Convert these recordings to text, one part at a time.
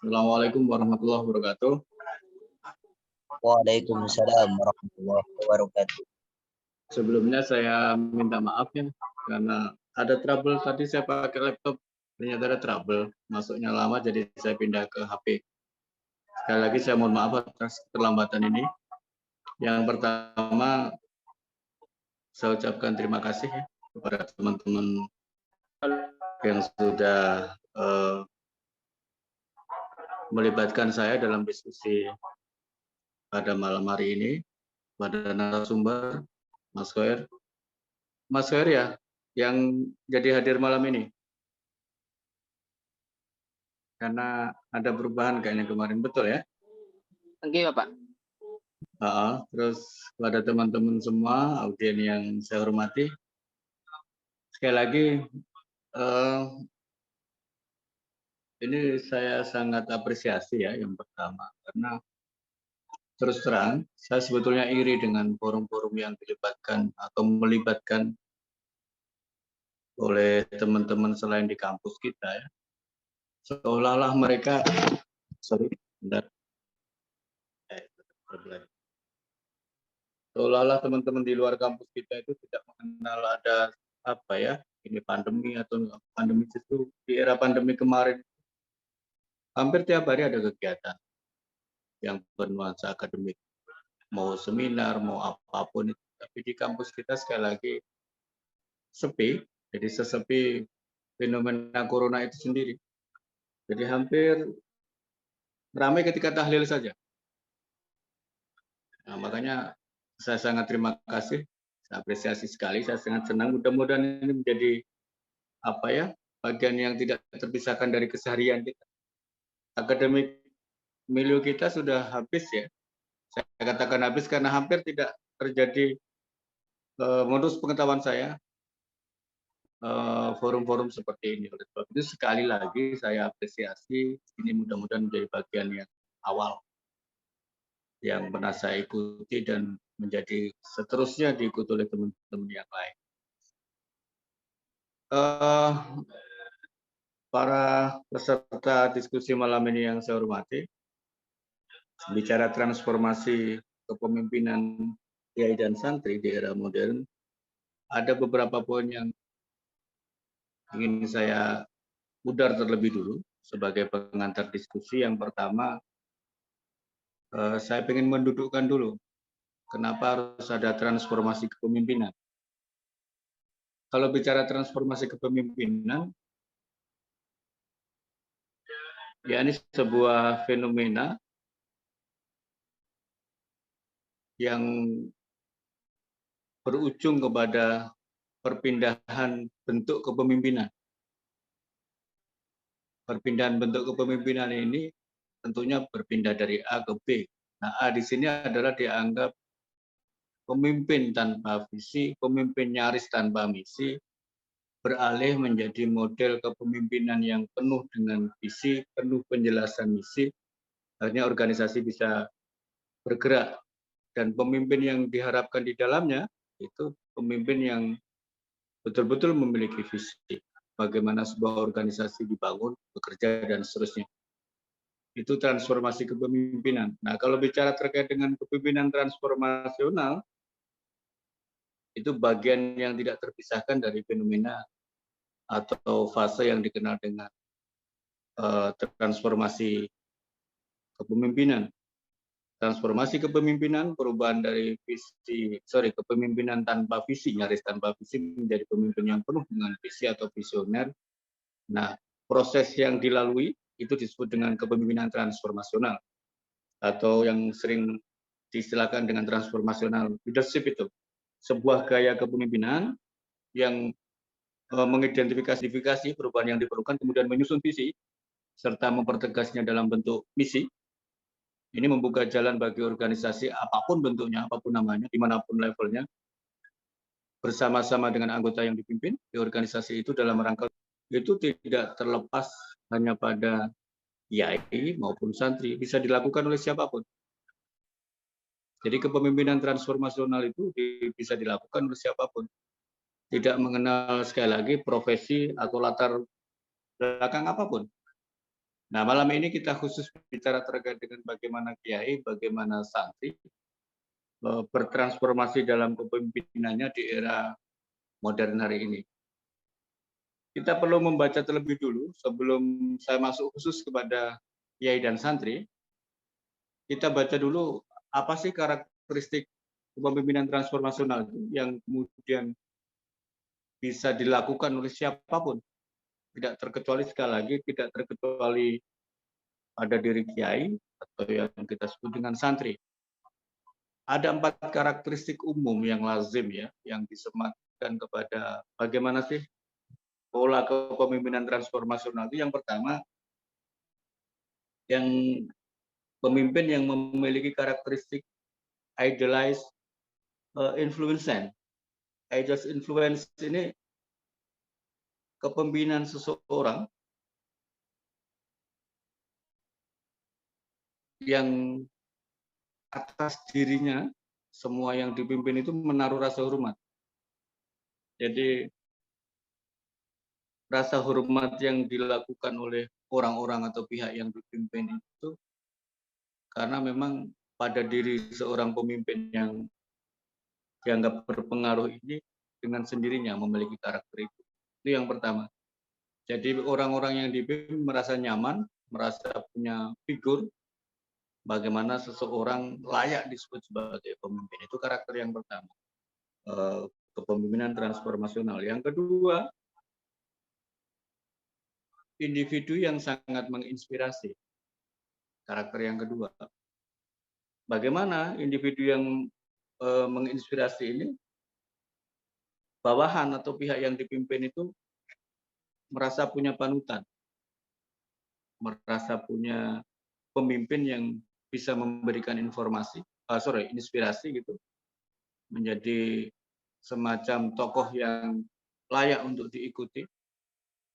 Assalamualaikum warahmatullahi wabarakatuh. Waalaikumsalam warahmatullahi wabarakatuh. Sebelumnya saya minta maaf ya, karena ada trouble tadi saya pakai laptop, ternyata ada trouble, masuknya lama jadi saya pindah ke HP. Sekali lagi saya mohon maaf atas keterlambatan ini. Yang pertama, saya ucapkan terima kasih ya kepada teman-teman yang sudah melibatkan saya dalam diskusi pada malam hari ini, pada narasumber Mas Khoir. Mas Khoir ya, yang jadi hadir malam ini. Karena ada perubahan kayaknya kemarin, betul ya? Oke, Bapak. Terus pada teman-teman semua, audien yang saya hormati, sekali lagi ini saya sangat apresiasi ya yang pertama, karena terus terang saya sebetulnya iri dengan forum-forum yang dilibatkan atau melibatkan oleh teman-teman selain di kampus kita ya. Seolah-olah mereka, seolah-olah teman-teman di luar kampus kita itu tidak mengenal ada apa ya, ini pandemi atau pandemi itu di era pandemi kemarin hampir tiap hari ada kegiatan yang bernuansa akademik, mau seminar, mau apapun itu. Tapi di kampus kita sekali lagi sepi, jadi sesepi fenomena corona itu sendiri. Jadi hampir ramai ketika tahlil saja. Nah, makanya saya sangat terima kasih, saya apresiasi sekali, saya sangat senang. Mudah-mudahan ini menjadi apa ya, bagian yang tidak terpisahkan dari keseharian kita. Akademik milieu kita sudah habis ya. Saya katakan habis karena hampir tidak terjadi, menurut pengetahuan saya, forum-forum seperti ini. Oleh sebab itu sekali lagi saya apresiasi, ini mudah-mudahan menjadi bagian yang awal yang pernah saya ikuti dan menjadi seterusnya diikuti oleh teman-teman yang lain. Para peserta diskusi malam ini yang saya hormati, bicara transformasi kepemimpinan kiai dan santri di era modern, ada beberapa poin yang ingin saya udar terlebih dulu sebagai pengantar diskusi. Yang pertama, saya ingin mendudukkan dulu kenapa harus ada transformasi kepemimpinan. Kalau bicara transformasi kepemimpinan, ya ini sebuah fenomena yang berujung kepada perpindahan bentuk kepemimpinan. Perpindahan bentuk kepemimpinan ini tentunya berpindah dari A ke B. Nah, A di sini adalah dianggap pemimpin tanpa visi, pemimpin nyaris tanpa misi, beralih menjadi model kepemimpinan yang penuh dengan visi, penuh penjelasan misi, akhirnya organisasi bisa bergerak. Dan pemimpin yang diharapkan di dalamnya itu pemimpin yang betul-betul memiliki visi. Bagaimana sebuah organisasi dibangun, bekerja, dan seterusnya. Itu transformasi kepemimpinan. Nah, kalau bicara terkait dengan kepemimpinan transformasional, itu bagian yang tidak terpisahkan dari fenomena atau fase yang dikenal dengan transformasi kepemimpinan. Transformasi kepemimpinan, perubahan dari kepemimpinan tanpa visi, nyaris tanpa visi menjadi pemimpin yang penuh dengan visi atau visioner. Nah, proses yang dilalui itu disebut dengan kepemimpinan transformasional atau yang sering diistilahkan dengan transformasional leadership. Itu sebuah gaya kepemimpinan yang mengidentifikasi perubahan yang diperlukan, kemudian menyusun visi serta mempertegasnya dalam bentuk misi. Ini membuka jalan bagi organisasi apapun bentuknya, apapun namanya, dimanapun levelnya, bersama-sama dengan anggota yang dipimpin di organisasi itu dalam rangka itu tidak terlepas hanya pada kiai maupun santri, bisa dilakukan oleh siapapun. Jadi kepemimpinan transformasional itu bisa dilakukan oleh siapapun. Tidak mengenal sekali lagi profesi atau latar belakang apapun. Nah, malam ini kita khusus bicara terkait dengan bagaimana kiai, bagaimana santri bertransformasi dalam kepemimpinannya di era modern hari ini. Kita perlu membaca terlebih dulu sebelum saya masuk khusus kepada kiai dan santri. Kita baca dulu apa sih karakteristik kepemimpinan transformasional itu yang kemudian bisa dilakukan oleh siapapun, tidak terkecuali sekali lagi, tidak terkecuali pada diri kiai atau yang kita sebut dengan santri. Ada 4 karakteristik umum yang lazim ya, yang disematkan kepada bagaimana sih pola kepemimpinan transformasional itu. Yang pertama, yang pemimpin yang memiliki karakteristik idealized influence. Idealized influence ini kepemimpinan seseorang yang atas dirinya semua yang dipimpin itu menaruh rasa hormat. Jadi rasa hormat yang dilakukan oleh orang-orang atau pihak yang dipimpin itu karena memang pada diri seorang pemimpin yang dianggap berpengaruh ini dengan sendirinya memiliki karakter itu. Itu yang pertama. Jadi orang-orang yang dipimpin merasa nyaman, merasa punya figur bagaimana seseorang layak disebut sebagai pemimpin. Itu karakter yang pertama. Kepemimpinan transformasional. Yang kedua, individu yang sangat menginspirasi. Karakter yang kedua. Bagaimana individu yang menginspirasi ini, bawahan atau pihak yang dipimpin itu merasa punya panutan, merasa punya pemimpin yang bisa memberikan inspirasi gitu, menjadi semacam tokoh yang layak untuk diikuti,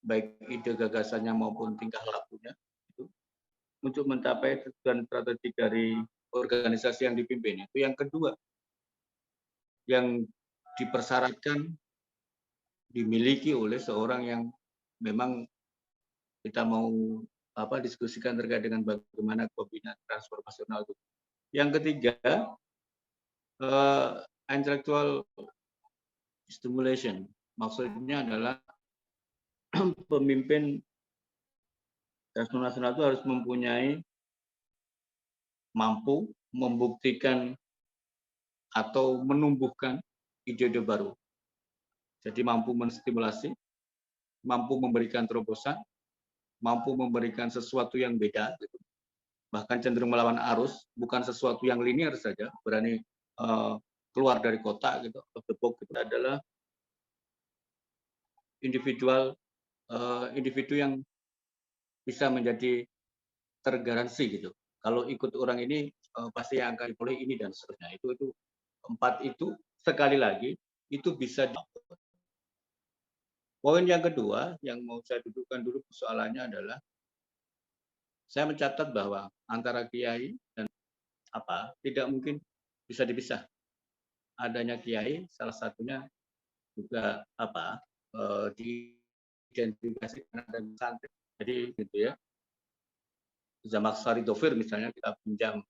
baik ide gagasannya maupun tingkah lakunya, itu untuk mencapai tujuan strategi dari organisasi yang dipimpin. Itu yang kedua, yang dipersyaratkan dimiliki oleh seorang yang memang kita mau diskusikan terkait dengan bagaimana kepemimpinan transformasional itu. Yang ketiga, intellectual stimulation. Maksudnya adalah pemimpin transformasional itu harus mempunyai mampu membuktikan atau menumbuhkan ide-ide baru. Jadi mampu menstimulasi, mampu memberikan terobosan, mampu memberikan sesuatu yang beda, gitu. Bahkan cenderung melawan arus, bukan sesuatu yang linear saja, berani keluar dari kotak, gitu, out of the box, itu adalah individu yang bisa menjadi tergaransi gitu. Kalau ikut orang ini pasti yang akan dipilih ini dan seterusnya. Itu 4 itu sekali lagi itu bisa. Poin yang kedua yang mau saya dudukkan dulu persoalannya adalah saya mencatat bahwa antara kiai dan tidak mungkin bisa dipisah. Adanya kiai salah satunya juga diidentifikasikan dengan santri. Jadi gitu ya. Zamak Sari Dovir misalnya kita pinjam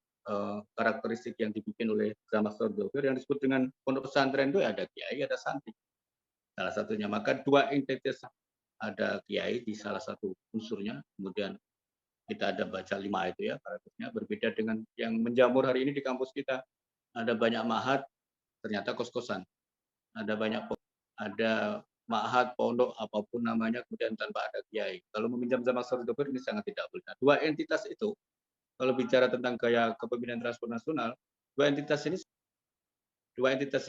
karakteristik yang dibikin oleh Zamak Sari Dovir yang disebut dengan pondok pesantren itu ada kiai, ada santri. Salah satunya, maka 2 entitas, ada kiai di salah satu unsurnya, kemudian kita ada baca 5 itu ya karakternya, berbeda dengan yang menjamur hari ini di kampus kita. Ada banyak ma'had, ternyata kos-kosan. Ada banyak ada ma'had, pondok, apapun namanya, kemudian tanpa ada kiai. Kalau meminjam Zamak Sari Dovir ini sangat tidak benar. 2 entitas itu, kalau bicara tentang gaya kepemimpinan transformasional, dua entitas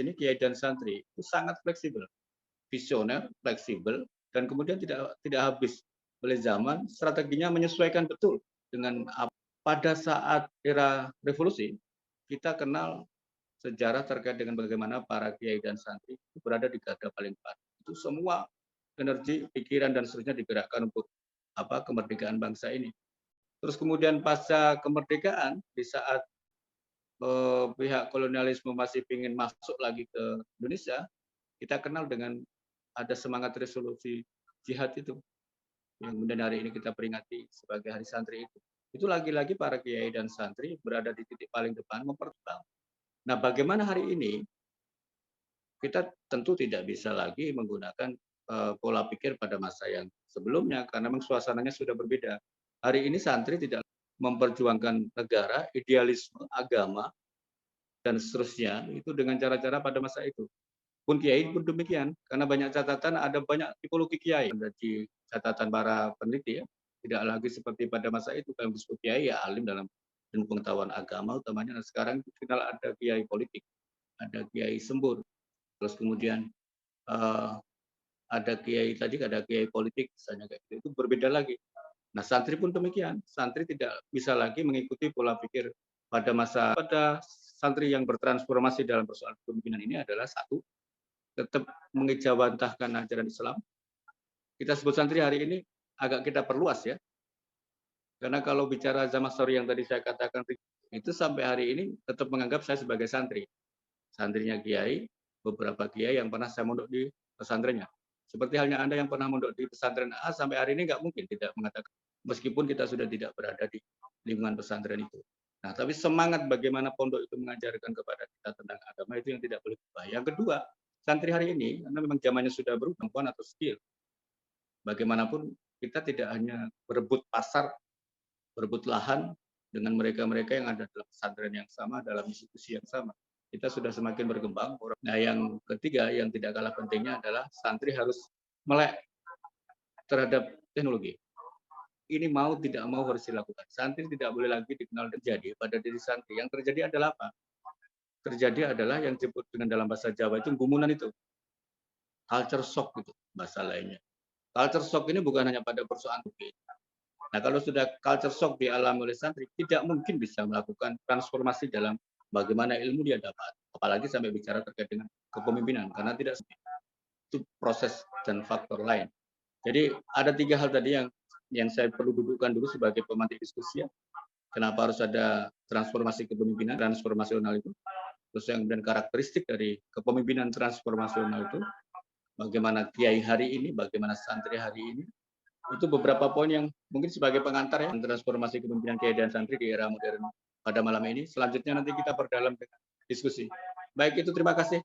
ini kiai dan santri itu sangat fleksibel, visioner, fleksibel, dan kemudian tidak habis oleh zaman, strateginya menyesuaikan betul dengan pada saat era revolusi. Kita kenal sejarah terkait dengan bagaimana para kiai dan santri itu berada di garda paling depan. Itu semua energi, pikiran dan seterusnya digerakkan untuk kemerdekaan bangsa ini. Terus kemudian pasca kemerdekaan, di saat pihak kolonialisme masih ingin masuk lagi ke Indonesia, kita kenal dengan ada semangat resolusi jihad itu. yang kemudian hari ini kita peringati sebagai Hari Santri itu lagi-lagi para kiai dan santri berada di titik paling depan memperjuangkan. Nah, bagaimana hari ini kita tentu tidak bisa lagi menggunakan pola pikir pada masa yang sebelumnya karena memang suasananya sudah berbeda. Hari ini santri tidak memperjuangkan negara, idealisme, agama, dan seterusnya itu dengan cara-cara pada masa itu. Pun kiai pun demikian, karena banyak catatan, ada banyak tipologi kiai. Ada di catatan para peneliti ya, tidak lagi seperti pada masa itu, kalau disebut kiai ya alim dalam dan pengetahuan agama utamanya. Nah, sekarang final ada kiai politik, ada kiai sembur, terus kemudian eh, ada kiai tadi, ada kiai politik, misalnya kayak gitu, itu berbeda lagi. Nah, santri pun demikian, santri tidak bisa lagi mengikuti pola pikir pada santri yang bertransformasi dalam persoalan kepemimpinan ini adalah satu, tetap mengejawantahkan ajaran Islam. Kita sebut santri hari ini agak kita perluas ya. Karena kalau bicara zaman story yang tadi saya katakan itu sampai hari ini tetap menganggap saya sebagai santri. Santrinya kiai, beberapa kiai yang pernah saya mondok di pesantrennya. Seperti halnya Anda yang pernah mondok di pesantren A sampai hari ini nggak mungkin tidak mengatakan meskipun kita sudah tidak berada di lingkungan pesantren itu. Nah, tapi semangat bagaimana pondok itu mengajarkan kepada kita tentang agama itu yang tidak boleh berubah. Yang kedua, santri hari ini karena memang zamannya sudah berubah, kemampuan atau skill. Bagaimanapun kita tidak hanya berebut pasar, berebut lahan dengan mereka-mereka yang ada dalam pesantren yang sama, dalam institusi yang sama. Kita sudah semakin berkembang. Nah, yang ketiga yang tidak kalah pentingnya adalah santri harus melek terhadap teknologi. Ini mau tidak mau harus dilakukan. Santri tidak boleh lagi dikenal terjadi pada diri santri. Yang terjadi adalah apa? Terjadi adalah yang disebut dengan dalam bahasa Jawa itu gumunan itu. Culture shock gitu bahasa lainnya. Culture shock ini bukan hanya pada persoalan UK. Nah, kalau sudah culture shock dialami oleh santri, tidak mungkin bisa melakukan transformasi dalam bagaimana ilmu dia dapat. Apalagi sampai bicara terkait dengan kepemimpinan, karena tidak itu proses dan faktor lain. Jadi ada tiga hal tadi yang saya perlu dudukkan dulu sebagai pemantik diskusi ya. Kenapa harus ada transformasi kepemimpinan transformasional itu? Terus yang kemudian karakteristik dari kepemimpinan transformasional itu, bagaimana kiai hari ini, bagaimana santri hari ini, itu beberapa poin yang mungkin sebagai pengantar ya transformasi kepemimpinan kiai dan santri di era modern pada malam ini. Selanjutnya nanti kita perdalam dengan diskusi. Baik, itu terima kasih.